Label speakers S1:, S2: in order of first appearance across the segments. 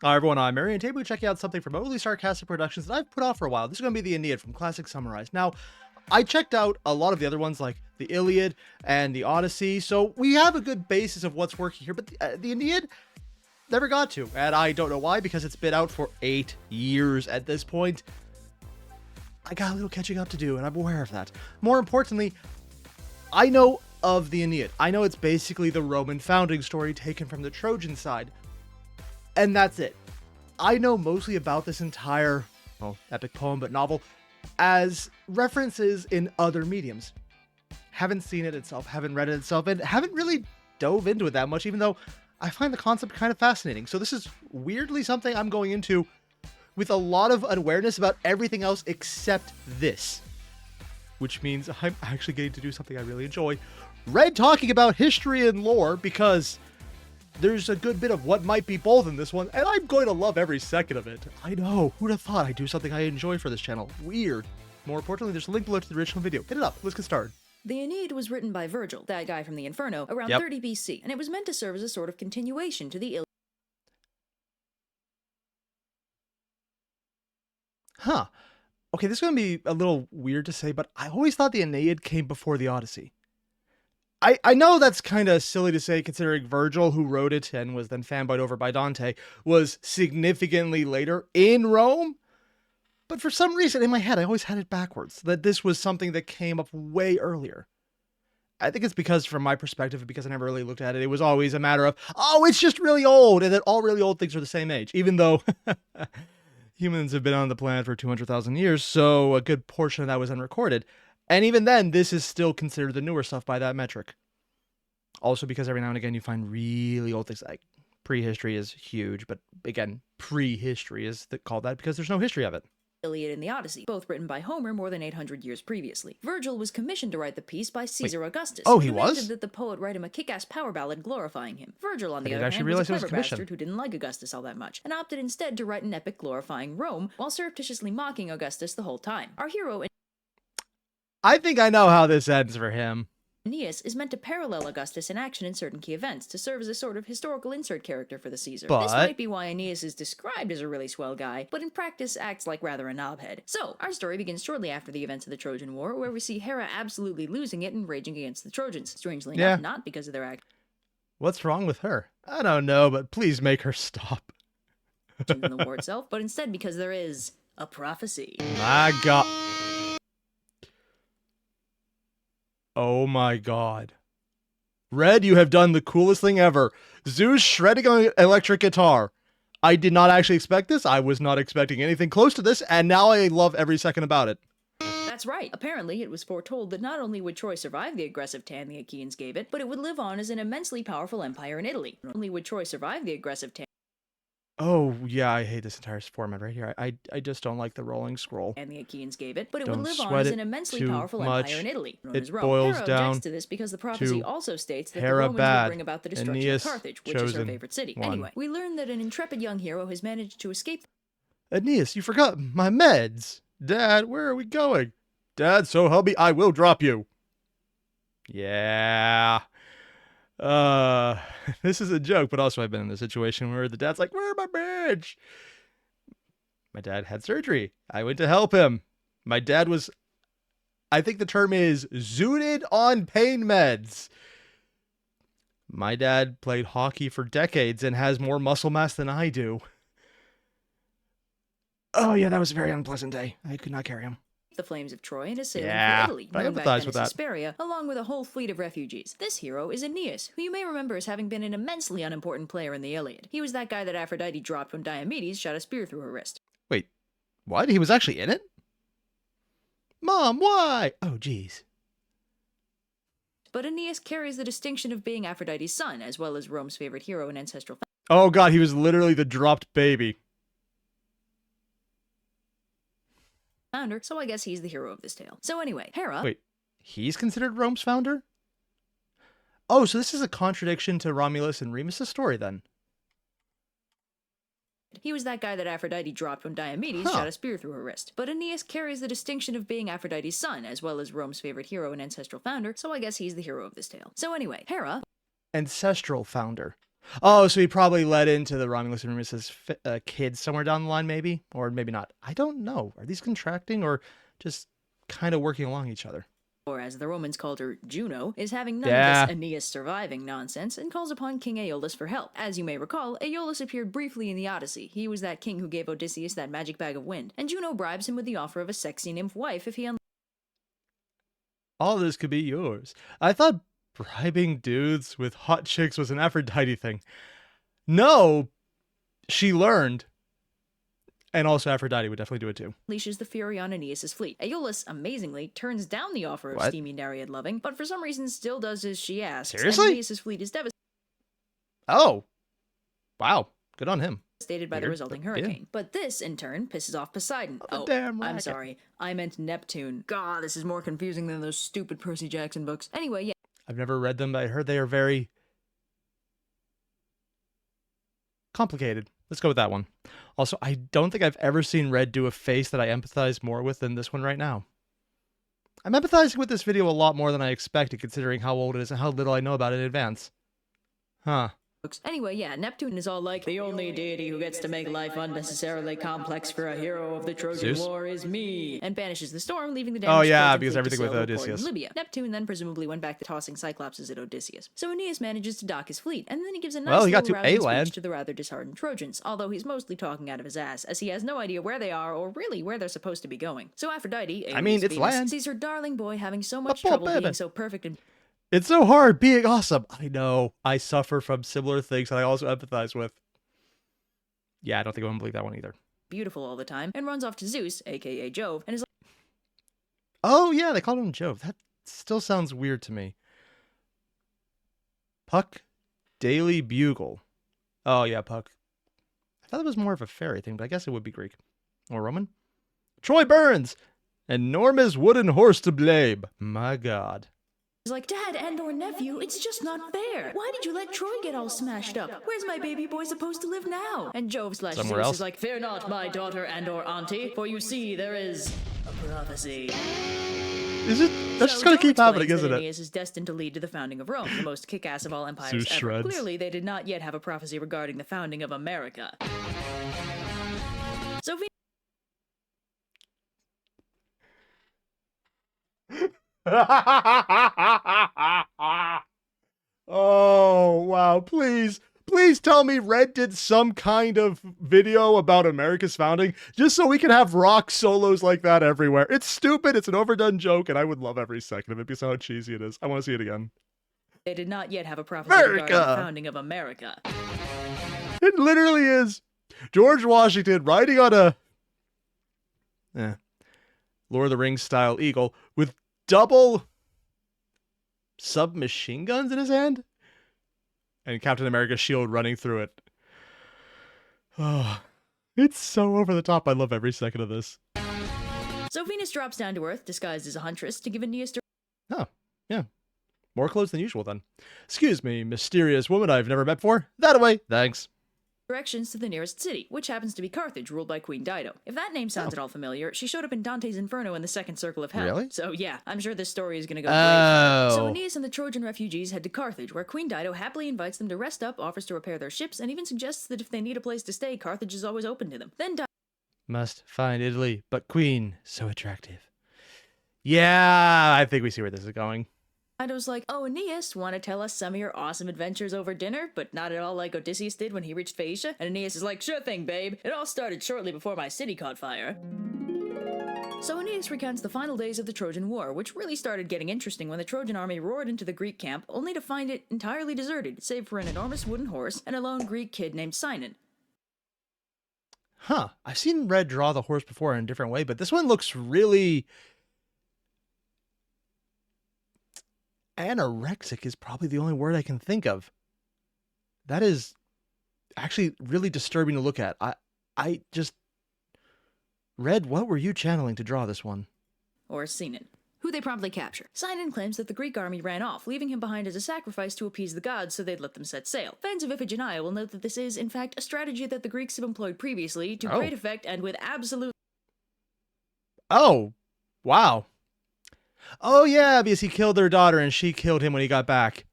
S1: Hi everyone, I'm Airier, and today we're checking out something from remotely sarcastic productions that I've put off for a while. This is going to be the Aeneid from Classic Summarized. Now, I checked out a lot of the other ones like the Iliad and the Odyssey, so we have a good basis of what's working here, but the Aeneid never got to, and I don't know why, because it's been out for 8 years at this point. I got a little catching up to do, and I'm aware of that. More importantly, I know of the Aeneid. I know it's basically the Roman founding story taken from the Trojan side. And that's it. I know mostly about this entire, well, epic poem, but novel, as references in other mediums. Haven't seen it itself, haven't read it itself, and haven't really dove into it that much, even though I find the concept kind of fascinating. So this is weirdly something I'm going into with a lot of awareness about everything else except this. Which means I'm actually getting to do something I really enjoy. Read talking about history and lore, because there's a good bit of what might be both in this one, and I'm going to love every second of it. I know, who'd have thought I'd do something I enjoy for this channel? Weird. More importantly, there's a link below to the original video. Hit it up, let's get started.
S2: The Aeneid was written by Virgil, that guy from the Inferno, around 30 BC, and it was meant to serve as a sort of continuation to the Iliad.
S1: Huh. Okay, this is going to be a little weird to say, but I always thought the Aeneid came before the Odyssey. I know that's kind of silly to say, considering Virgil, who wrote it and was then fanboyed over by Dante, was significantly later in Rome. But for some reason in my head, I always had it backwards, that this was something that came up way earlier. I think it's because, from my perspective, because I never really looked at it, it was always a matter of, oh, it's just really old, and that all really old things are the same age, even though humans have been on the planet for 200,000 years, so a good portion of that was unrecorded. And even then, this is still considered the newer stuff by that metric. Also because every now and again you find really old things, like prehistory is huge, but again, prehistory is called that because there's no history of it.
S2: Iliad and the Odyssey, both written by Homer more than 800 years previously. Virgil was commissioned to write the piece by Caesar Augustus.
S1: Oh, he
S2: demanded
S1: was?
S2: that the poet write him a kick-ass power ballad glorifying him. Virgil, on the other
S1: actually
S2: hand,
S1: realize
S2: was
S1: it
S2: a
S1: was
S2: clever
S1: commissioned.
S2: bastard who didn't like Augustus all that much, and opted instead to write an epic glorifying Rome, while surreptitiously mocking Augustus the whole time. Our hero,
S1: I think I know how this ends for him.
S2: Aeneas, is meant to parallel Augustus in action in certain key events, to serve as a sort of historical insert character for the Caesar.
S1: But
S2: this might be why Aeneas is described as a really swell guy, but in practice acts like rather a knobhead. So, our story begins shortly after the events of the Trojan War, where we see Hera absolutely losing it and raging against the Trojans. Strangely enough, not because of their act.
S1: What's wrong with her? I don't know, but please make her stop.
S2: In the war itself, but instead because there is a prophecy.
S1: My God. Oh my God. Red, you have done the coolest thing ever. Zeus shredding an electric guitar. I did not actually expect this. I was not expecting anything close to this, and now I love every second about it.
S2: That's right. Apparently, it was foretold that not only would Troy survive the aggressive tan the Achaeans gave it, but it would live on as an immensely powerful empire in Italy. Not only would Troy survive the aggressive tan
S1: Oh, yeah, I hate this entire format right here. I just don't like the rolling scroll.
S2: and the Achaeans gave it, but it
S1: Don't
S2: would live on
S1: sweat
S2: as
S1: it
S2: an immensely
S1: too
S2: powerful
S1: much.
S2: empire in Italy, known
S1: It
S2: as Rome.
S1: boils
S2: Hera
S1: down
S2: objects to this because the prophecy
S1: to
S2: also states that the
S1: Hera
S2: Romans
S1: bad,
S2: would bring about the destruction
S1: Aeneas
S2: of Carthage, which is her
S1: chosen
S2: favorite city.
S1: one.
S2: Anyway, we learn that an intrepid young hero has managed to escape.
S1: Aeneas, you forgot my meds. Dad, where are we going? Dad, so help me, I will drop you. Yeah. This is a joke, but also I've been in a situation where the dad's like, where are my meds? My dad had surgery. I went to help him. My dad was, I think the term is, zooted on pain meds. My dad played hockey for decades and has more muscle mass than I do. Oh yeah, that was a very unpleasant day. I could not carry him.
S2: The flames of Troy and is sailing
S1: Yeah,
S2: for Italy,
S1: I
S2: known back
S1: empathize
S2: then
S1: with
S2: as
S1: that.
S2: Hesperia, along with a whole fleet of refugees. This hero is Aeneas, who you may remember as having been an immensely unimportant player in the Iliad. He was that guy that Aphrodite dropped when Diomedes shot a spear through her wrist.
S1: Wait, what? He was actually in it? Mom, why? Oh, geez.
S2: But Aeneas carries the distinction of being Aphrodite's son, as well as Rome's favorite hero and ancestral
S1: Oh God, he was literally the dropped baby.
S2: founder, so I guess he's the hero of this tale. So anyway, Hera...
S1: Wait, he's considered Rome's founder? Oh, so this is a contradiction to Romulus and Remus' story then.
S2: He was that guy that Aphrodite dropped when Diomedes shot a spear through her wrist. But Aeneas carries the distinction of being Aphrodite's son, as well as Rome's favorite hero and ancestral founder, so I guess he's the hero of this tale. So anyway, Hera...
S1: Ancestral founder. Oh, so he probably led into the Romulus and Remus's kids somewhere down the line, maybe? Or maybe not. I don't know. Are these contracting or just kind of working along each other?
S2: Or as the Romans called her, Juno, is having none
S1: Yeah.
S2: of this Aeneas surviving nonsense and calls upon King Aeolus for help. As you may recall, Aeolus appeared briefly in the Odyssey. He was that king who gave Odysseus that magic bag of wind, and Juno bribes him with the offer of a sexy nymph wife if he
S1: All this could be yours. I thought bribing dudes with hot chicks was an Aphrodite thing. No, she learned. And also Aphrodite would definitely do it too.
S2: unleashes the fury on Aeneas' fleet. Aeolus, amazingly, turns down the offer of steamy Nereid loving, but for some reason still does as she asks.
S1: Seriously?
S2: And Aeneas' fleet is
S1: Oh. Wow. Good on him.
S2: devastated by the resulting hurricane. But this, in turn, pisses off Poseidon.
S1: Oh, damn
S2: I'm
S1: racket.
S2: sorry. I meant Neptune. God, this is more confusing than those stupid Percy Jackson books. Anyway, yeah.
S1: I've never read them, but I heard they are very complicated. Let's go with that one. Also, I don't think I've ever seen Red do a face that I empathize more with than this one right now. I'm empathizing with this video a lot more than I expected, considering how old it is and how little I know about it in advance. Huh.
S2: Anyway, yeah, Neptune is all like, the only deity who gets to make life unnecessarily complex for a hero of the Trojan
S1: Zeus?
S2: War is me, and banishes the storm, leaving the
S1: Oh,
S2: damaged
S1: yeah,
S2: Trojan
S1: because
S2: fleet to
S1: everything with
S2: sail to port in
S1: Odysseus.
S2: Libya. Neptune then presumably went back to tossing Cyclopses at Odysseus. So Aeneas manages to dock his fleet, and then he gives a nice
S1: Well, he got
S2: little
S1: to
S2: rousing
S1: A-land.
S2: speech to the rather disheartened Trojans, although he's mostly talking out of his ass, as he has no idea where they are or really where they're supposed to be going. So Aphrodite,
S1: I mean,
S2: alias
S1: it's
S2: Venus,
S1: land.
S2: sees her darling boy having so much
S1: poor
S2: trouble
S1: baby.
S2: being so perfect and
S1: It's so hard being awesome. I know. I suffer from similar things that I also empathize with. Yeah, I don't think I want to believe that one either.
S2: beautiful all the time, and runs off to Zeus, aka Jove, and is
S1: Oh, yeah, they called him Jove. That still sounds weird to me. Puck Daily Bugle. Oh, yeah, Puck. I thought it was more of a fairy thing, but I guess it would be Greek. Or Roman. Troy Burns! Enormous wooden horse to blame. My God.
S2: He's like, Dad and or nephew, it's just not fair. Why did you let Troy get all smashed up? Where's my baby boy supposed to live now? And Jove slash
S1: Somewhere
S2: Zeus
S1: else?
S2: is like, fear not, my daughter and or auntie, for you see there is a prophecy.
S1: Is it? That's just
S2: So
S1: gonna
S2: Jove
S1: keep
S2: explains
S1: happening,
S2: that
S1: isn't it?
S2: Aeneas is destined to lead to the founding of Rome, the most kick-ass of all empires
S1: Zeus
S2: ever.
S1: shreds.
S2: Clearly, they did not yet have a prophecy regarding the founding of America. So
S1: Oh, wow. Please tell me Red did some kind of video about America's founding just so we can have rock solos like that everywhere. It's stupid. It's an overdone joke, and I would love every second of it because of how cheesy it is. I want to see it again.
S2: they did not yet have a prophecy regarding the
S1: America!
S2: founding of America.
S1: It literally is George Washington riding on a Lord of the Rings style eagle with double submachine guns in his hand and Captain America's shield running through it. Oh, it's so over the top. I love every second of this.
S2: So Venus drops down to Earth, disguised as a huntress, to give Aeneas
S1: Oh, yeah. More clothes than usual then. Excuse me, mysterious woman I've never met before. That away. Thanks.
S2: directions to the nearest city, which happens to be Carthage, ruled by Queen Dido. If that name sounds at all familiar, she showed up in Dante's Inferno in the Second Circle of Hell.
S1: Really?
S2: So yeah, I'm sure this story is gonna go great for her. So
S1: Oh.
S2: Aeneas and the Trojan refugees head to Carthage, where Queen Dido happily invites them to rest up, offers to repair their ships, and even suggests that if they need a place to stay, Carthage is always open to them. Then
S1: Must find Italy, but Queen, so attractive. Yeah, I think we see where this is going.
S2: Dido's like, oh, Aeneas, want to tell us some of your awesome adventures over dinner, but not at all like Odysseus did when he reached Phaeacia? And Aeneas is like, sure thing, babe. It all started shortly before my city caught fire. So Aeneas recounts the final days of the Trojan War, which really started getting interesting when the Trojan army roared into the Greek camp, only to find it entirely deserted, save for an enormous wooden horse and a lone Greek kid named Sinon.
S1: Huh. I've seen Red draw the horse before in a different way, but this one looks really... Anorexic is probably the only word I can think of. That is actually really disturbing to look at. I just... Red, what were you channeling to draw this one?
S2: Or Sinon, who they promptly capture. Sinon claims that the Greek army ran off, leaving him behind as a sacrifice to appease the gods so they'd let them set sail. Fans of Iphigenia will note that this is, in fact, a strategy that the Greeks have employed previously to great effect and with absolute...
S1: Oh, wow. Oh, yeah, because he killed their daughter and she killed him when he got back.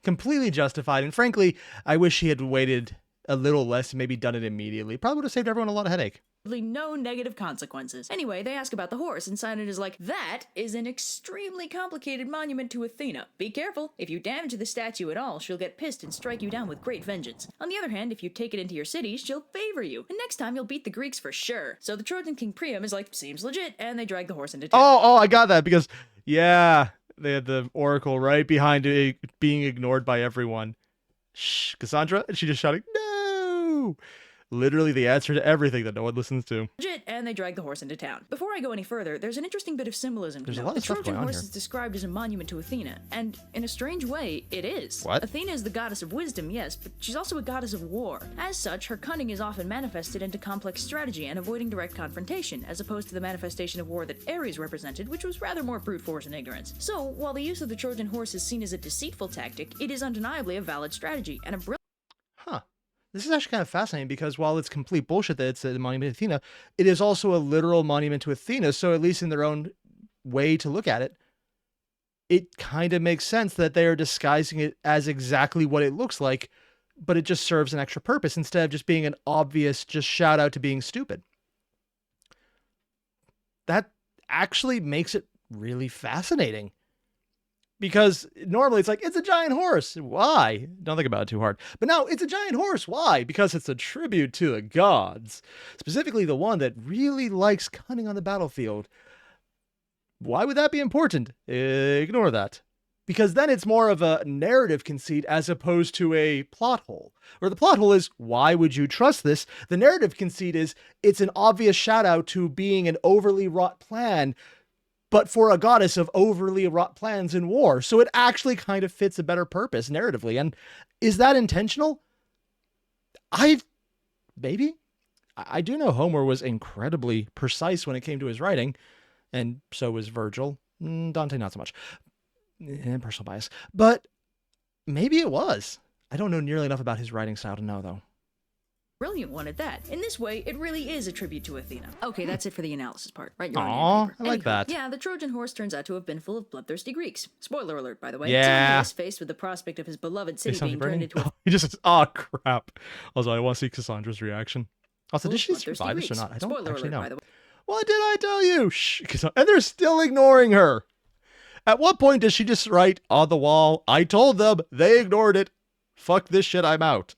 S1: completely justified. And frankly, I wish he had waited a little less and maybe done it immediately. Probably would have saved everyone a lot of headache.
S2: No negative consequences. Anyway, they ask about the horse, and Sidon is like, that is an extremely complicated monument to Athena. Be careful. If you damage the statue at all, she'll get pissed and strike you down with great vengeance. On the other hand, if you take it into your city, she'll favor you, and next time you'll beat the Greeks for sure. So the Trojan king Priam is like, seems legit, and they drag the horse into town.
S1: Oh, I got that because, yeah, they had the oracle right behind it being ignored by everyone. Shh, Cassandra, and she just shouting, no! Literally the answer to everything that no one listens to.
S2: Legit, and they drag the horse into town. Before I go any further, there's an interesting bit of symbolism.
S1: There's a lot of stuff going on here.
S2: The Trojan horse is described as a monument to Athena, and in a strange way, it is.
S1: What?
S2: Athena is the goddess of wisdom, yes, but she's also a goddess of war. As such, her cunning is often manifested into complex strategy and avoiding direct confrontation, as opposed to the manifestation of war that Ares represented, which was rather more brute force and ignorance. So, while the use of the Trojan horse is seen as a deceitful tactic, it is undeniably a valid strategy, and a brilliant.
S1: Huh. This is actually kind of fascinating because while it's complete bullshit that it's a monument to Athena, it is also a literal monument to Athena. So at least in their own way to look at it, it kind of makes sense that they are disguising it as exactly what it looks like, but it just serves an extra purpose instead of just being an obvious just shout out to being stupid. That actually makes it really fascinating. Because normally it's like, it's a giant horse. Why? Don't think about it too hard. But now it's a giant horse. Why? Because it's a tribute to the gods. Specifically the one that really likes cunning on the battlefield. Why would that be important? Ignore that. Because then it's more of a narrative conceit as opposed to a plot hole. Or the plot hole is, why would you trust this? The narrative conceit is, it's an obvious shout out to being an overly wrought plan, but for a goddess of overly wrought plans in war. So it actually kind of fits a better purpose narratively. And is that intentional? Maybe. I do know Homer was incredibly precise when it came to his writing, and so was Virgil. Dante, not so much. Personal bias. But maybe it was. I don't know nearly enough about his writing style to know, though.
S2: Brilliant one at that. In this way, it really is a tribute to Athena. Okay, that's it for the analysis part. Right, you're
S1: on I like that.
S2: Yeah, the Trojan horse turns out to have been full of bloodthirsty Greeks. Spoiler alert, by the way.
S1: Yeah.
S2: He is faced with the prospect of his beloved city being turned into a...
S1: He just, oh crap. Also, I want to see Cassandra's reaction. Also, did she survive this or not? I don't
S2: Spoiler
S1: actually
S2: alert,
S1: know.
S2: by the way.
S1: What did I tell you? Shh. And they're still ignoring her. At what point does she just write on the wall, I told them, they ignored it. Fuck this shit, I'm out.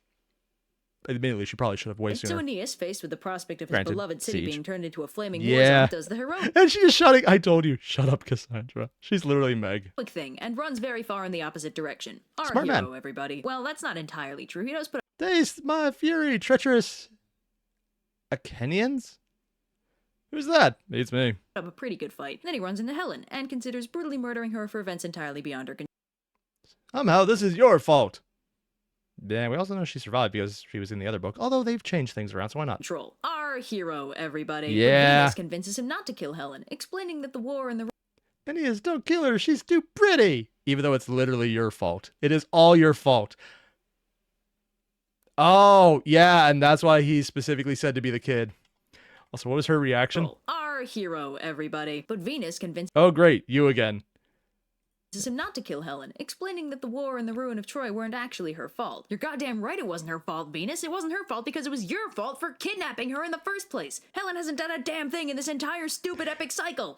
S1: Admittedly, she probably should have way sooner.
S2: So Aeneas, faced with the prospect of his beloved city being turned into a flaming war zone, does the heroic
S1: and she's just shouting, I told you, shut up, Cassandra. She's literally Meg.
S2: Thing and runs very far in the opposite direction. Our
S1: Smart
S2: hero,
S1: man.
S2: Everybody. Well, that's not entirely true. He does put
S1: Taste my fury, treacherous Achaeans? Who's that? It's me.
S2: up a pretty good fight. Then he runs into Helen and considers brutally murdering her for events entirely beyond her control.
S1: Somehow this is your fault. Yeah, we also know she survived because she was in the other book, although they've changed things around, so why not?
S2: Our hero, everybody.
S1: Yeah.
S2: Venus convinces him not to kill Helen, explaining that the war and the...
S1: Aeneas, don't kill her, she's too pretty! Even though it's literally your fault. It is all your fault. Oh, yeah, and that's why he's specifically said to be the kid. Also, what was her reaction?
S2: Our hero, everybody. But Venus convinces...
S1: Oh, great, you again.
S2: Him not to kill Helen, explaining that the war and the ruin of Troy weren't actually her fault. You're goddamn right it wasn't her fault, Venus. It wasn't her fault because it was your fault for kidnapping her in the first place. Helen hasn't done a damn thing in this entire stupid epic cycle.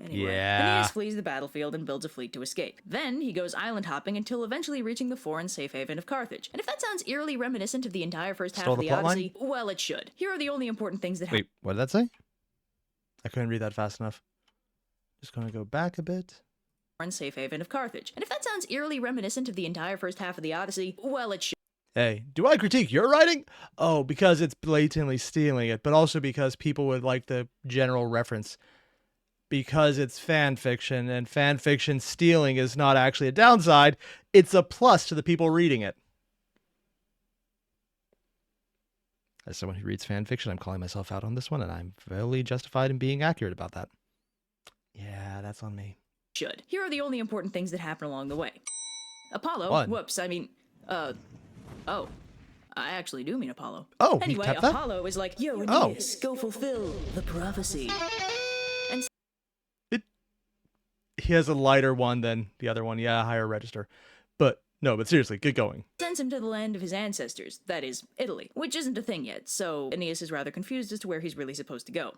S2: Anyway, Aeneas flees the battlefield and builds a fleet to escape. Then he goes island hopping until eventually reaching the foreign safe haven of Carthage. And if that sounds eerily reminiscent of the entire first half of the Odyssey, well, it should. Here are the only important things that
S1: Wait, what did that say? I couldn't read that fast enough. Just gonna go back a bit.
S2: Safe haven of Carthage. And if that sounds eerily reminiscent of the entire first half of the Odyssey, well, it should.
S1: Hey, do I critique your writing? Oh, because it's blatantly stealing it, but also because people would like the general reference. Because it's fan fiction, and fan fiction stealing is not actually a downside, it's a plus to the people reading it. As someone who reads fan fiction, I'm calling myself out on this one, and I'm fully justified in being accurate about that. Yeah, that's on me.
S2: Should. Here are the only important things that happen along the way. Apollo, oh. I actually do mean Apollo.
S1: Oh,
S2: anyway, Apollo is like, yo, Aeneas, go fulfill the prophecy. And
S1: he has a lighter one than the other one. Yeah, higher register. But No, but seriously, get going.
S2: Sends him to the land of his ancestors, that is, Italy, which isn't a thing yet, so Aeneas is rather confused as to where he's really supposed to go.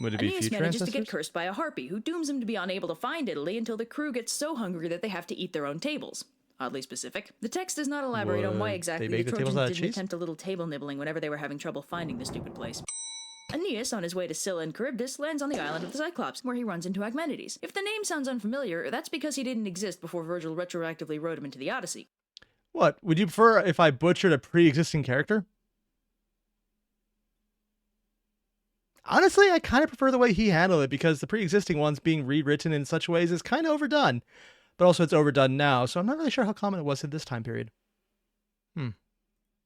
S1: Would it be
S2: Aeneas
S1: future
S2: manages
S1: ancestors?
S2: to get cursed by a harpy, who dooms him to be unable to find Italy until the crew gets so hungry that they have to eat their own tables. Oddly specific. The text does not elaborate on why exactly the Trojans didn't attempt a little table nibbling whenever they were having trouble finding the stupid place. Aeneas, on his way to Scylla and Charybdis, lands on the island of the Cyclops, where he runs into Aeneid. If the name sounds unfamiliar, that's because he didn't exist before Virgil retroactively wrote him into the Odyssey.
S1: What? Would you prefer if I butchered a pre-existing character? Honestly, I kind of prefer the way he handled it, because the pre-existing ones being rewritten in such ways is kind of overdone. But also it's overdone now, so I'm not really sure how common it was in this time period.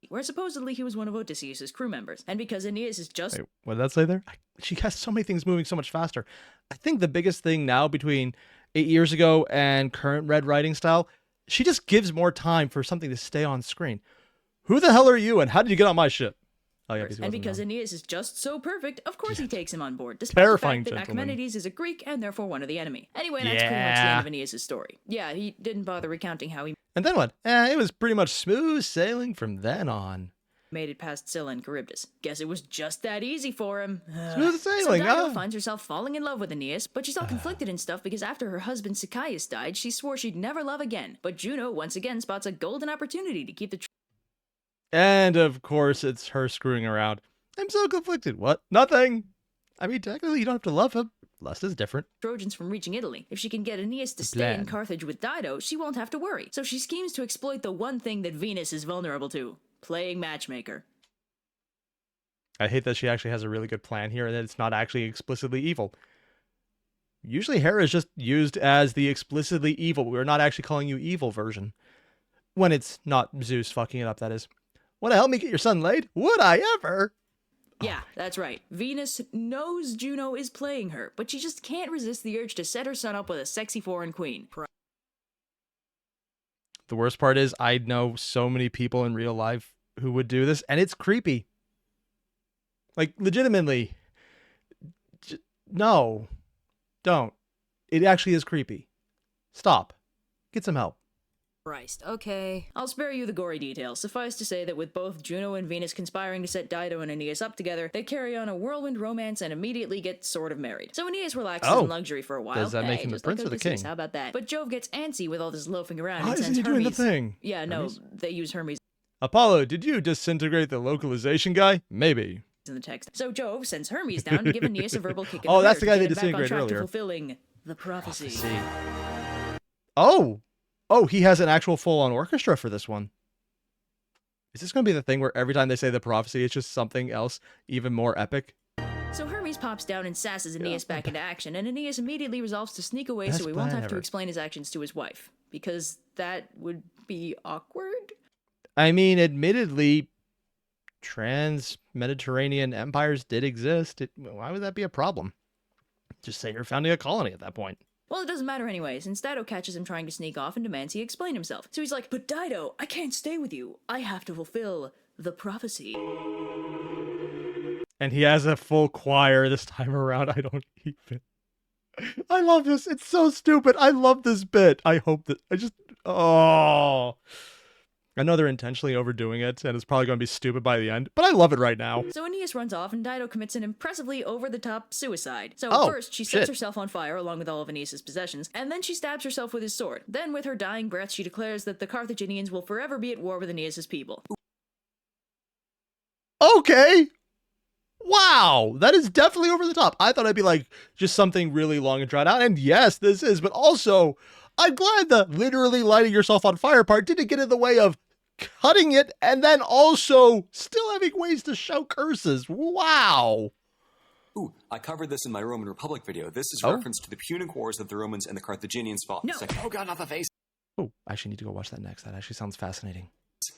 S2: Where supposedly he was one of Odysseus' crew members, and because Aeneas is just...
S1: Wait, what did that say there? She has so many things moving so much faster. I think the biggest thing now between 8 years ago and current red writing style, she just gives more time for something to stay on screen. Who the hell are you, and how did you get on my ship? Oh, yeah,
S2: And because Aeneas is just so perfect, of course he takes him on board, despite
S1: Terrifying
S2: the fact that
S1: gentleman.
S2: Aeneid is a Greek and therefore one of the enemy. Anyway, that's pretty much the end of Aeneas' story. Yeah, he didn't bother recounting how he
S1: And then what? It was pretty much smooth sailing from then on.
S2: made it past Scylla and Charybdis. Guess it was just that easy for him.
S1: Smooth sailing,
S2: So Dido
S1: huh?
S2: finds herself falling in love with Aeneas, but she's all conflicted and stuff because after her husband Sychaeus died, she swore she'd never love again. But Juno once again spots a golden opportunity to keep the
S1: And of course, it's her screwing around. I'm so conflicted. What? Nothing. I mean, technically, you don't have to love him. Lust is different.
S2: Trojans from reaching Italy. If she can get Aeneas to stay in Carthage with Dido, she won't have to worry. So she schemes to exploit the one thing that Venus is vulnerable to: playing matchmaker.
S1: I hate that she actually has a really good plan here and that it's not actually explicitly evil. Usually Hera is just used as the explicitly evil. We're not actually calling you evil version. When it's not Zeus fucking it up, that is. Want to help me get your son laid? Would I ever?
S2: Yeah, that's right. Venus knows Juno is playing her, but she just can't resist the urge to set her son up with a sexy foreign queen.
S1: The worst part is I know so many people in real life who would do this, and it's creepy. Like, legitimately. No. Don't. It actually is creepy. Stop. Get some help.
S2: Christ, okay. I'll spare you the gory details. Suffice to say that with both Juno and Venus conspiring to set Dido and Aeneas up together, they carry on a whirlwind romance and immediately get sort of married. So Aeneas relaxes in luxury for a while.
S1: Does that make him the prince or the king?
S2: How about that? But Jove gets antsy with all this loafing around
S1: Why
S2: and
S1: isn't
S2: sends
S1: he
S2: Hermes...
S1: doing the thing?
S2: Yeah, no,
S1: Hermes?
S2: they use Hermes
S1: Apollo, did you disintegrate the localization guy? Maybe.
S2: in the text. So Jove sends Hermes down to give Aeneas a verbal kick in
S1: Oh,
S2: the
S1: that's
S2: rear
S1: the guy
S2: to
S1: they
S2: get him back on
S1: disintegrated
S2: track to
S1: earlier.
S2: fulfilling the prophecy.
S1: Oh! Oh, he has an actual full-on orchestra for this one. Is this going to be the thing where every time they say the prophecy, it's just something else even more epic?
S2: So Hermes pops down and sasses Aeneas back into action, and Aeneas immediately resolves to sneak away
S1: Best
S2: so he won't
S1: plan
S2: have to
S1: ever.
S2: explain his actions to his wife. Because that would be awkward?
S1: I mean, admittedly, trans-Mediterranean empires did exist. Why would that be a problem? Just say you're founding a colony at that point.
S2: Well, it doesn't matter anyway, since Dido catches him trying to sneak off and demands he explain himself. So he's like, "But Dido, I can't stay with you. I have to fulfill the prophecy."
S1: And he has a full choir this time around. I don't even... I love this. It's so stupid. I love this bit. I hope that... Oh... I know they're intentionally overdoing it, and it's probably going to be stupid by the end, but I love it right now.
S2: So Aeneas runs off, and Dido commits an impressively over-the-top suicide. So
S1: Oh,
S2: first, she sets herself on fire along with all of Aeneas' possessions, and then she stabs herself with his sword. Then, with her dying breath, she declares that the Carthaginians will forever be at war with Aeneas' people.
S1: Okay! Wow! That is definitely over the top. I thought it'd be like just something really long and drawn out, and yes, this is, but also, I'm glad the literally lighting yourself on fire part didn't get in the way of cutting it and then also still having ways to shout curses. Wow!
S3: Ooh, I covered this in my Roman Republic video. This is reference to the Punic Wars that the Romans and the Carthaginians fought.
S2: No.
S3: It's like, oh god, not the face.
S1: Oh, I actually need to go watch that next. That actually sounds fascinating.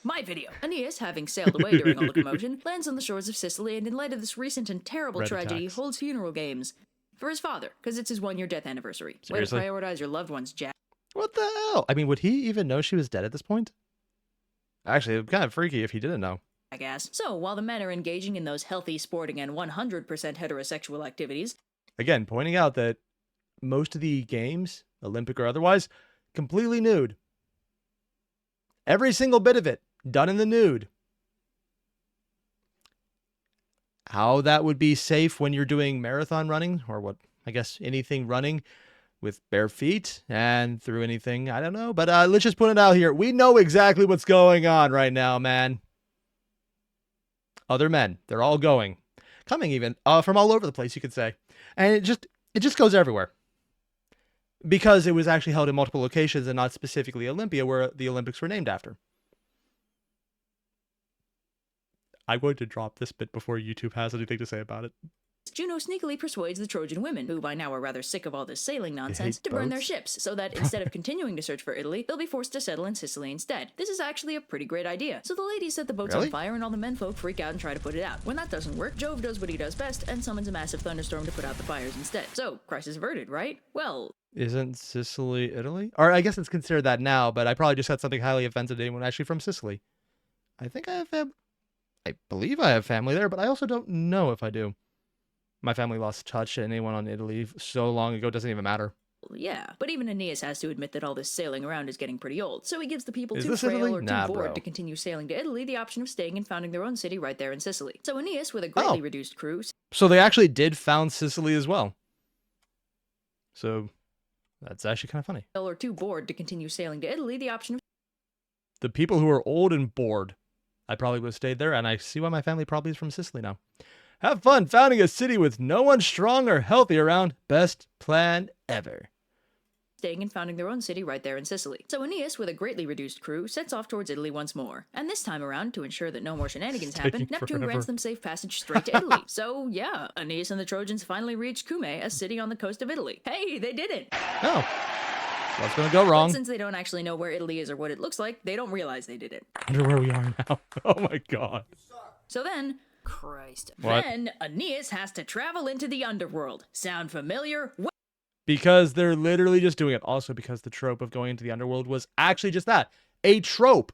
S2: My video. Aeneas, having sailed away during all the commotion, lands on the shores of Sicily, and in light of this recent and terrible
S1: Red
S2: tragedy,
S1: attacks.
S2: holds funeral games for his father, because it's his 1-year death anniversary.
S1: Seriously?
S2: Way to prioritize your loved ones, Jack.
S1: What the hell? I mean, would he even know she was dead at this point? Actually, it'd be kind of freaky if he didn't know.
S2: I guess. So, while the men are engaging in those healthy, sporting, and 100% heterosexual activities,
S1: Again, pointing out that most of the games, Olympic or otherwise, completely nude. Every single bit of it, done in the nude. How that would be safe when you're doing marathon running, or what, I guess anything running with bare feet and through anything, I don't know. But let's just put it out here. We know exactly what's going on right now, man. Other men, they're all coming even from all over the place, you could say. And it just goes everywhere. Because it was actually held in multiple locations and not specifically Olympia, where the Olympics were named after. I'm going to drop this bit before YouTube has anything to say about it.
S2: Juno sneakily persuades the Trojan women, who by now are rather sick of all this sailing nonsense, to burn their ships, so that instead of continuing to search for Italy, they'll be forced to settle in Sicily instead. This is actually a pretty great idea. So the ladies set the boats on fire, and all the menfolk freak out and try to put it out. When that doesn't work, Jove does what he does best, and summons a massive thunderstorm to put out the fires instead. So, crisis averted, right? Well...
S1: Isn't Sicily Italy? Or I guess it's considered that now, but I probably just said something highly offensive to anyone actually from Sicily. I think I believe I have family there, but I also don't know if I do. My family lost touch, and anyone on Italy so long ago doesn't even matter.
S2: Yeah, but even Aeneas has to admit that all this sailing around is getting pretty old, so he gives the people
S1: Is
S2: too
S1: this
S2: frail
S1: Italy?
S2: or too
S1: Nah,
S2: bored
S1: bro.
S2: to continue sailing to Italy the option of staying and founding their own city right there in Sicily. So Aeneas, with a greatly reduced crew...
S1: So they actually did found Sicily as well. So that's actually kind of funny.
S2: ...or too bored to continue sailing to Italy the option of...
S1: The people who are old and bored, I probably would have stayed there, and I see why my family probably is from Sicily now. Have fun founding a city with no one strong or healthy around. Best plan ever.
S2: Staying and founding their own city right there in Sicily. So Aeneas, with a greatly reduced crew, sets off towards Italy once more. And this time around, to ensure that no more shenanigans happen, Neptune grants them safe passage straight to Italy. So yeah, Aeneas and the Trojans finally reached Cumae, a city on the coast of Italy. Hey, they did it!
S1: Oh. What's going to go wrong?
S2: But since they don't actually know where Italy is or what it looks like, they don't realize they did it.
S1: I wonder where we are now. Oh my god.
S2: So then... Christ.
S1: What?
S2: Then Aeneas has to travel into the underworld. Sound familiar?
S1: Because they're literally just doing it. Also because the trope of going into the underworld was actually just that. A trope.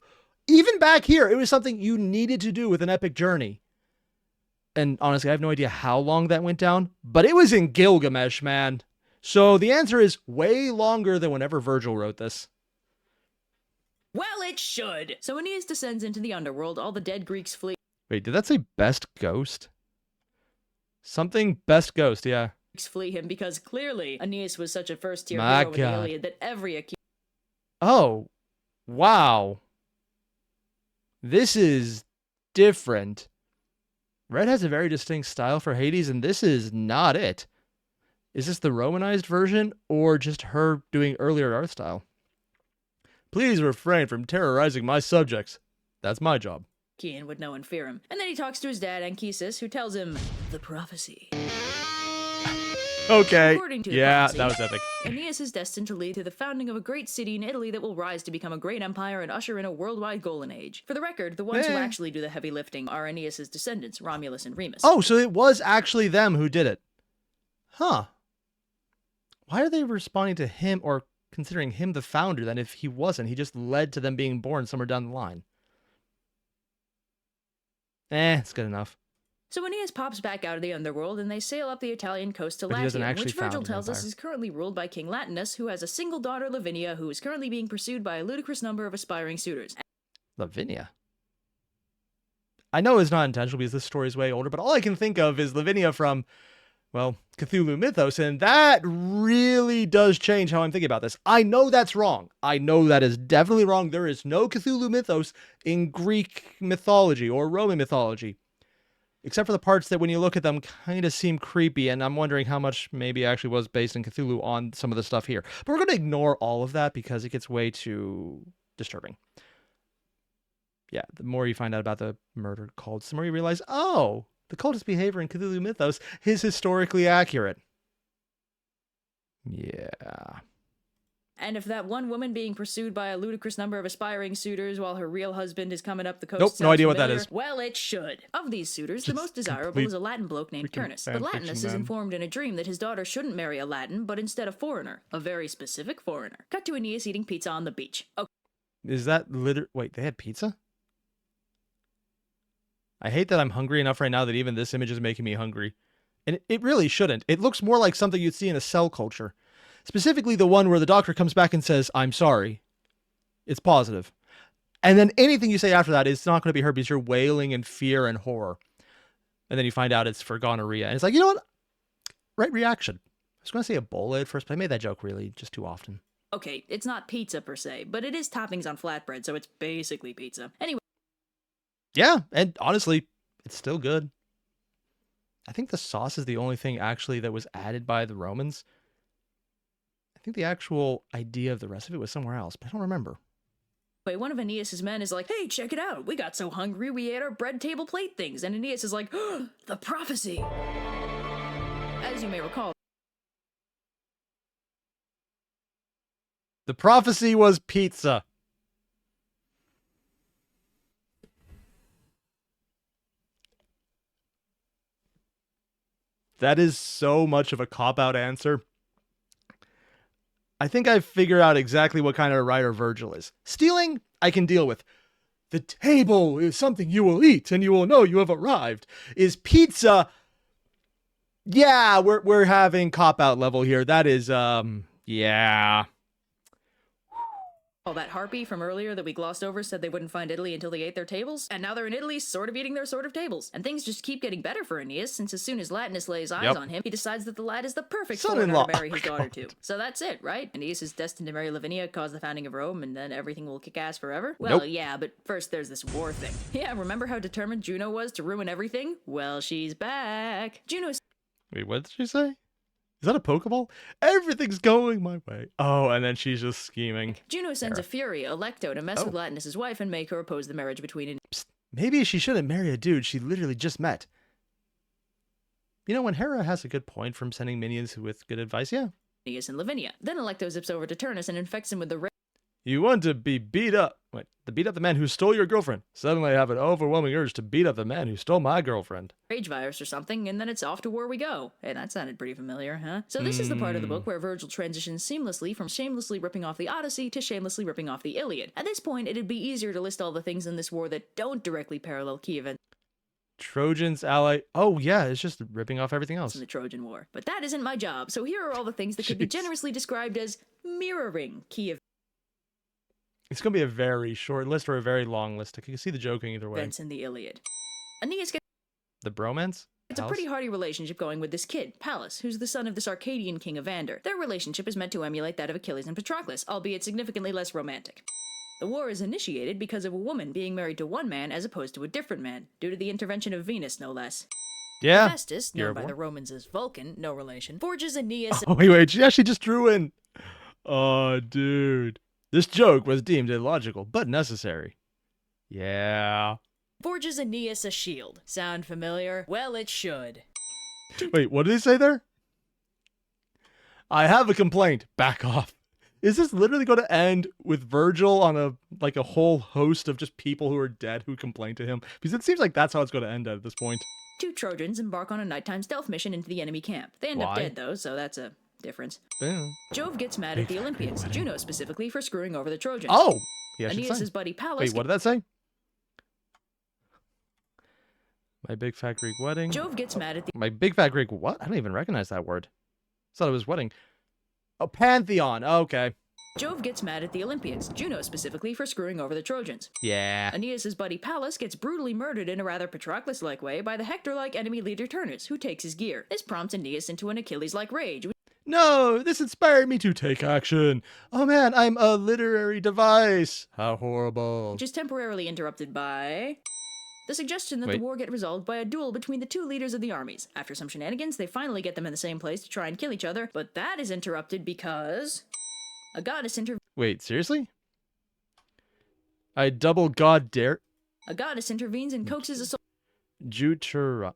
S1: Even back here, it was something you needed to do with an epic journey. And honestly, I have no idea how long that went down, but it was in Gilgamesh, man. So the answer is way longer than whenever Virgil wrote this.
S2: Well, it should. So Aeneas descends into the underworld. All the dead Greeks flee.
S1: Wait, did that say best ghost? Something best ghost, yeah.
S2: Flee him because clearly Aeneas was such a first-tier
S1: My
S2: hero in the
S1: God.
S2: Iliad that every accused...
S1: Oh, wow. This is different. Red has a very distinct style for Hades, and this is not it. Is this the Romanized version, or just her doing earlier art style? Please refrain from terrorizing my subjects. That's my job.
S2: Cian would know and fear him. And then he talks to his dad, Anchises, who tells him the prophecy.
S1: Okay.
S2: According to the
S1: Yeah,
S2: prophecy,
S1: that was epic.
S2: Aeneas is destined to lead to the founding of a great city in Italy that will rise to become a great empire and usher in a worldwide golden age. For the record, the ones who actually do the heavy lifting are Aeneas' descendants, Romulus and Remus.
S1: Oh, so it was actually them who did it. Huh. Why are they responding to him or considering him the founder then if he wasn't? He just led to them being born somewhere down the line. It's good enough.
S2: So Aeneas pops back out of the underworld, and they sail up the Italian coast to
S1: But he doesn't
S2: Latium,
S1: actually
S2: which Virgil
S1: found an
S2: tells us
S1: empire.
S2: is currently ruled by King Latinus, who has a single daughter, Lavinia, who is currently being pursued by a ludicrous number of aspiring suitors.
S1: Lavinia. I know it's not intentional because this story is way older, but all I can think of is Lavinia from, well, Cthulhu mythos, and that really does change how I'm thinking about this. I know that's wrong. I know that is definitely wrong. There is no Cthulhu mythos in Greek mythology or Roman mythology, except for the parts that when you look at them kind of seem creepy, and I'm wondering how much maybe actually was based in Cthulhu on some of the stuff here. But we're going to ignore all of that because it gets way too disturbing. Yeah, the more you find out about the murder cults, the more you realize, oh, the cultist behavior in Cthulhu mythos is historically accurate. Yeah.
S2: And if that one woman being pursued by a ludicrous number of aspiring suitors while her real husband is coming up the coast...
S1: Nope, no
S2: sounds
S1: idea what that
S2: familiar,
S1: is.
S2: well, it should. Of these suitors, the
S1: Just
S2: most desirable
S1: complete
S2: is a Latin bloke named
S1: freaking
S2: Turnus. But
S1: fan
S2: Latinus
S1: fiction,
S2: is
S1: man.
S2: informed in a dream that his daughter shouldn't marry a Latin, but instead a foreigner. A very specific foreigner. Cut to Aeneas eating pizza on the beach. Okay.
S1: Is that wait, they had pizza? I hate that I'm hungry enough right now that even this image is making me hungry. And it really shouldn't. It looks more like something you'd see in a cell culture. Specifically the one where the doctor comes back and says, I'm sorry. It's positive. And then anything you say after that is not going to be her because you're wailing in fear and horror. And then you find out it's for gonorrhea. And it's like, you know what? Right reaction. I was going to say Ebola at first, but I made that joke really just too often.
S2: Okay, it's not pizza per se, but it is toppings on flatbread, so it's basically pizza. Anyway.
S1: Yeah, and honestly, it's still good. I think the sauce is the only thing actually that was added by the Romans. I think the actual idea of the rest of it was somewhere else, but I don't remember.
S2: One of Aeneas's men is like, hey, check it out. We got so hungry we ate our bread table plate things. And Aeneas is like, oh, the prophecy. As you may recall,
S1: the prophecy was pizza. That is so much of a cop-out answer. I think I figure out exactly what kind of writer Virgil is. Stealing, I can deal with. The table is something you will eat and you will know you have arrived. Is pizza? Yeah, we're having cop-out level here. That is, yeah.
S2: all that harpy from earlier that we glossed over said they wouldn't find Italy until they ate their tables, and now they're in Italy sort of eating their sort of tables. And things just keep getting better for Aeneas, since as soon as Latinus lays eyes on him, he decides that the lad is the perfect foreigner to marry his daughter to. So that's it, right? Aeneas is destined to marry Lavinia, cause the founding of Rome, and then everything will kick ass forever? Well, yeah, but first there's this war thing. Yeah, remember how determined Juno was to ruin everything? Well, she's back. Juno's...
S1: Wait, what did she say? Is that a Pokeball? Everything's going my way. Oh, and then she's just scheming.
S2: Juno sends a Fury, Alecto, to mess with Latinus' wife and make her oppose the marriage between...
S1: Maybe she shouldn't marry a dude she literally just met. You know, when Hera has a good point from sending minions with good advice, yeah.
S2: Aeneas and Lavinia. Then Alecto zips over to Turnus and infects him with the...
S1: You want to be beat up. Wait, to beat up the man who stole your girlfriend. Suddenly I have an overwhelming urge to beat up the man who stole my girlfriend.
S2: Rage virus or something, and then it's off to war we go. Hey, that sounded pretty familiar, huh? So this is the part of the book where Virgil transitions seamlessly from shamelessly ripping off the Odyssey to shamelessly ripping off the Iliad. At this point, it'd be easier to list all the things in this war that don't directly parallel key events.
S1: Trojans, ally... Oh, yeah, it's just ripping off everything else.
S2: In the Trojan War. But that isn't my job, so here are all the things that could be generously described as mirroring key events.
S1: It's going to be a very short list or a very long list. I can see the joking either way.
S2: Events in the Iliad. Aeneas gets...
S1: The bromance?
S2: It's a pretty hearty relationship going with this kid, Pallas, who's the son of this Arcadian king Evander. Their relationship is meant to emulate that of Achilles and Patroclus, albeit significantly less romantic. The war is initiated because of a woman being married to one man as opposed to a different man, due to the intervention of Venus, no less.
S1: Yeah.
S2: Hephaestus, known by the Romans as Vulcan, no relation, forges Aeneas...
S1: Oh, wait, she actually just drew in. Oh, dude. This joke was deemed illogical, but necessary. Yeah.
S2: Forges Aeneas a shield. Sound familiar? Well, it should.
S1: Wait, what did he say there? I have a complaint. Back off. Is this literally going to end with Virgil on a whole host of just people who are dead who complain to him? Because it seems like that's how it's going to end at this point.
S2: Two Trojans embark on a nighttime stealth mission into the enemy camp. They end up dead, though, so that's a difference.
S1: Damn.
S2: Jove gets mad at the Olympians, Juno specifically, for screwing over the Trojans.
S1: Oh! Yeah,
S2: Aeneas' buddy Pallas...
S1: Wait, what did that say? My big fat Greek wedding.
S2: Jove gets mad at the...
S1: My big fat Greek what? I don't even recognize that word. I thought it was wedding. Oh, Pantheon. Okay.
S2: Jove gets mad at the Olympians, Juno specifically, for screwing over the Trojans.
S1: Yeah.
S2: Aeneas' buddy Pallas gets brutally murdered in a rather Patroclus-like way by the Hector-like enemy leader Turnus, who takes his gear. This prompts Aeneas into an Achilles-like rage.
S1: No, this inspired me to take action. Oh man, I'm a literary device. How horrible.
S2: Which is temporarily interrupted by... the suggestion that the war get resolved by a duel between the two leaders of the armies. After some shenanigans, they finally get them in the same place to try and kill each other, but that is interrupted because... a goddess intervenes.
S1: Wait, seriously? I double god dare...
S2: A goddess intervenes and coaxes a
S1: Juturana?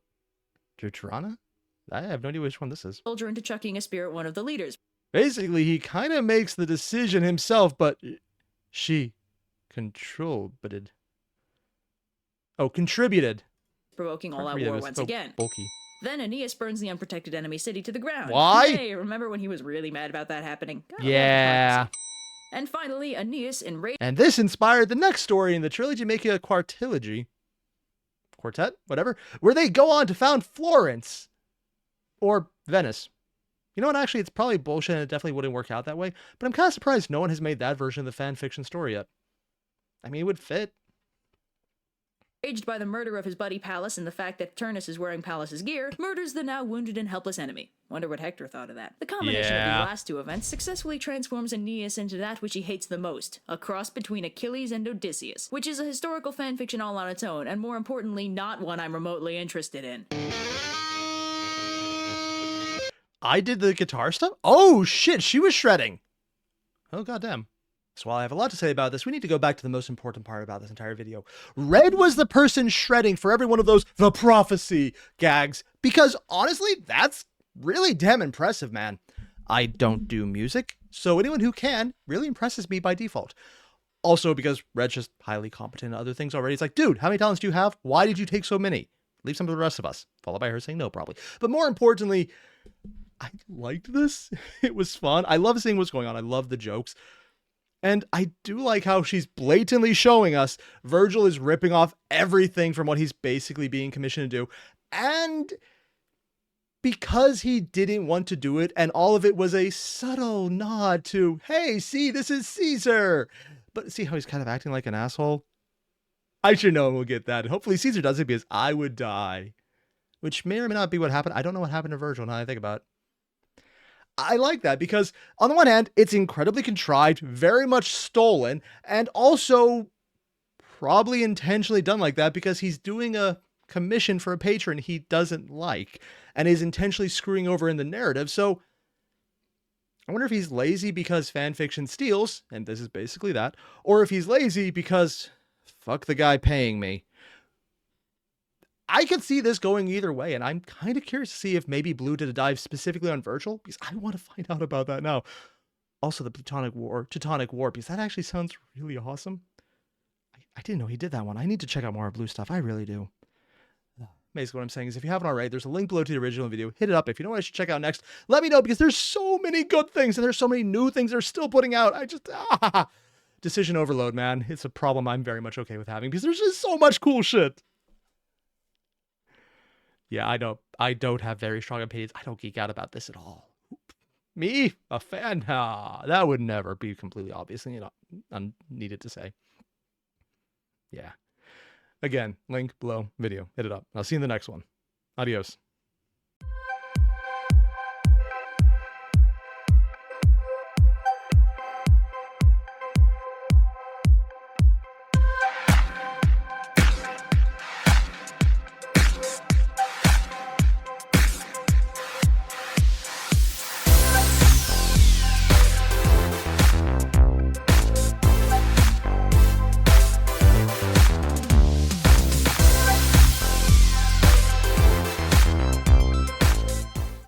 S1: I have no idea which one this is.
S2: soldier into chucking a spear at one of the leaders.
S1: Basically, he kind of makes the decision himself, but she contributed. Oh, contributed.
S2: Provoking all-out war once again.
S1: Bulky.
S2: Then Aeneas burns the unprotected enemy city to the ground.
S1: Why?
S2: Hey, remember when he was really mad about that happening? God,
S1: yeah.
S2: And finally, Aeneas enraged...
S1: And this inspired the next story in the trilogy, making a quartet, whatever, where they go on to found Florence. Or Venice. You know what, actually, it's probably bullshit and it definitely wouldn't work out that way, but I'm kind of surprised no one has made that version of the fan fiction story yet. I mean, it would fit.
S2: Enraged by the murder of his buddy Pallas and the fact that Turnus is wearing Pallas's gear, murders the now wounded and helpless enemy. Wonder what Hector thought of that. The combination of these last two events successfully transforms Aeneas into that which he hates the most, a cross between Achilles and Odysseus, which is a historical fanfiction all on its own, and more importantly, not one I'm remotely interested in.
S1: I did the guitar stuff? Oh shit, she was shredding. Oh goddamn. So while I have a lot to say about this, we need to go back to the most important part about this entire video. Red was the person shredding for every one of those the prophecy gags, because honestly, that's really damn impressive, man. I don't do music, so anyone who can really impresses me by default. Also, because Red's just highly competent in other things already. It's like, dude, how many talents do you have? Why did you take so many? Leave some for the rest of us. Followed by her saying no, probably. But more importantly, I liked this. It was fun. I love seeing what's going on. I love the jokes. And I do like how she's blatantly showing us Virgil is ripping off everything from what he's basically being commissioned to do. And because he didn't want to do it, and all of it was a subtle nod to, hey, see, this is Caesar. But see how he's kind of acting like an asshole? I should know we'll get that. And hopefully Caesar does it, because I would die. Which may or may not be what happened. I don't know what happened to Virgil now that I think about it. I like that because on the one hand, it's incredibly contrived, very much stolen, and also probably intentionally done like that because he's doing a commission for a patron he doesn't like and is intentionally screwing over in the narrative. So I wonder if he's lazy because fanfiction steals, and this is basically that, or if he's lazy because fuck the guy paying me. I could see this going either way, and I'm kind of curious to see if maybe Blue did a dive specifically on Virgil, because I want to find out about that now. Also, the Teutonic War, because that actually sounds really awesome. I didn't know he did that one. I need to check out more of Blue stuff. I really do. Basically, what I'm saying is if you haven't already, there's a link below to the original video. Hit it up. If you know what I should check out next, let me know, because there's so many good things, and there's so many new things they're still putting out. Decision overload, man. It's a problem I'm very much okay with having, because there's just so much cool shit. Yeah, I don't have very strong opinions. I don't geek out about this at all. Me? A fan? Nah, that would never be completely obvious and unneeded to say. Yeah. Again, link below video. Hit it up. I'll see you in the next one. Adios.